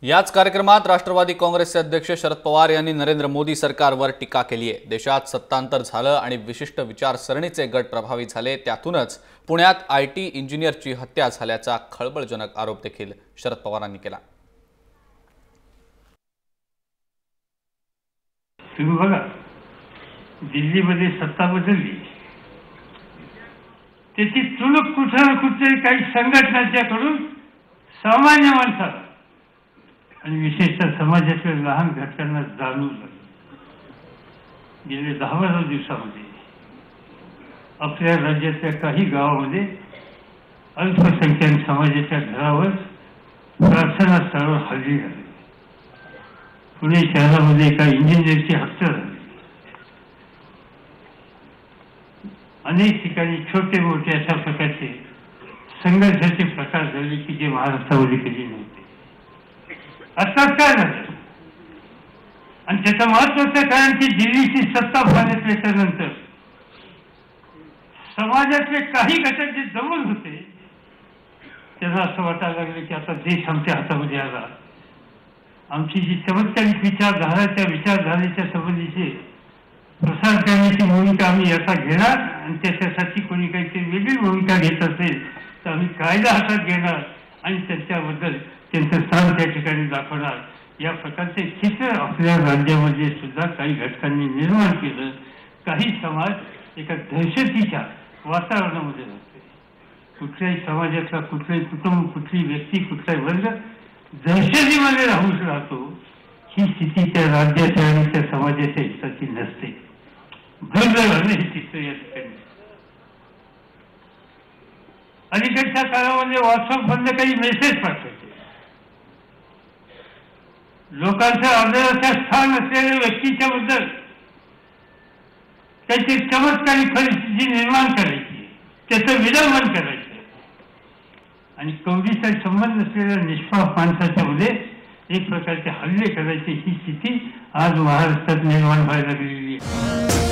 याच कार्यक्रमात राष्ट्रवादी काँग्रेसचे अध्यक्ष शरद पवार यांनी नरेंद्र मोदी सरकारवर टीका केली आहे। देशात सत्तांतर झालं आणि विशिष्ट विचारसरणीचे गट प्रभावित झाले, त्यातूनच पुण्यात आयटी इंजिनियरची हत्या झाल्याचा खळबळजनक आरोप देखील शरद पवारांनी केला। तुम्ही बघा, दिल्लीमध्ये सत्ता बदलली, त्याची तुलक कुठे काही संघटनांच्याकडून सामान्य माणसाला आणि विशेषतः समाजाच्या लहान घटकांना जाणवू लागली। गेल्या 10-12 दिवसामध्ये आपल्या राज्यातल्या काही गावामध्ये अल्पसंख्याक समाजाच्या घरावर, प्रार्थना स्थळावर हल्ले झाले। पुणे शहरामध्ये एका इंजिनियरची हत्या झाली। अनेक ठिकाणी छोटे मोठे अशा प्रकारचे संघर्षाचे प्रकार झाले की जे महाराष्ट्रामध्ये कधी नव्हते। आत्ताच काय झालं, आणि त्याचं महत्वाचं कारण की दिल्लीची सत्ता फाटल्यानंतर समाजातले काही घटक जे जवळ होते त्यांना असं वाटायला लागलं की आता देश आमच्या हातामध्ये आला। आमची जी चमत्कारिक विचारधारेच्या संबंधीचे प्रसार करण्याची भूमिका आम्ही आता घेणार, आणि त्याच्यासाठी कोणी काहीतरी वेगळी भूमिका घेत असेल तर आम्ही कायदा हातात घेणार आणि त्यांच्याबद्दल त्यांचं स्थान त्या ठिकाणी दाखवणार। या प्रकारचे चित्र आपल्या राज्यामध्ये सुद्धा काही घटकांनी निर्माण केलं। काही समाज एका दहशतीच्या वातावरणामध्ये राहते। कुठल्याही समाजातला कुठलाही कुटुंब, कुठली व्यक्ती, कुठलाही वर्ग दहशतीमध्ये राहतो, ही स्थिती त्या राज्याच्या आणि त्या समाजाच्या हिताची नसते। हे चित्र या ठिकाणी अलीकडच्या काळामध्ये व्हॉट्सअप बंद काही मेसेज पाठवायचे, लोकांचं आदराचं स्थान असलेल्या व्यक्तीच्या बद्दल त्याची चमत्कारिक परिस्थिती निर्माण करायची, त्याचं विलंबन करायचं, आणि कवडीचा संबंध असलेल्या निष्पाप माणसाच्या मध्ये एक प्रकारचे हल्ले करायचे, ही स्थिती आज महाराष्ट्रात निर्माण व्हायला लागलेली आहे।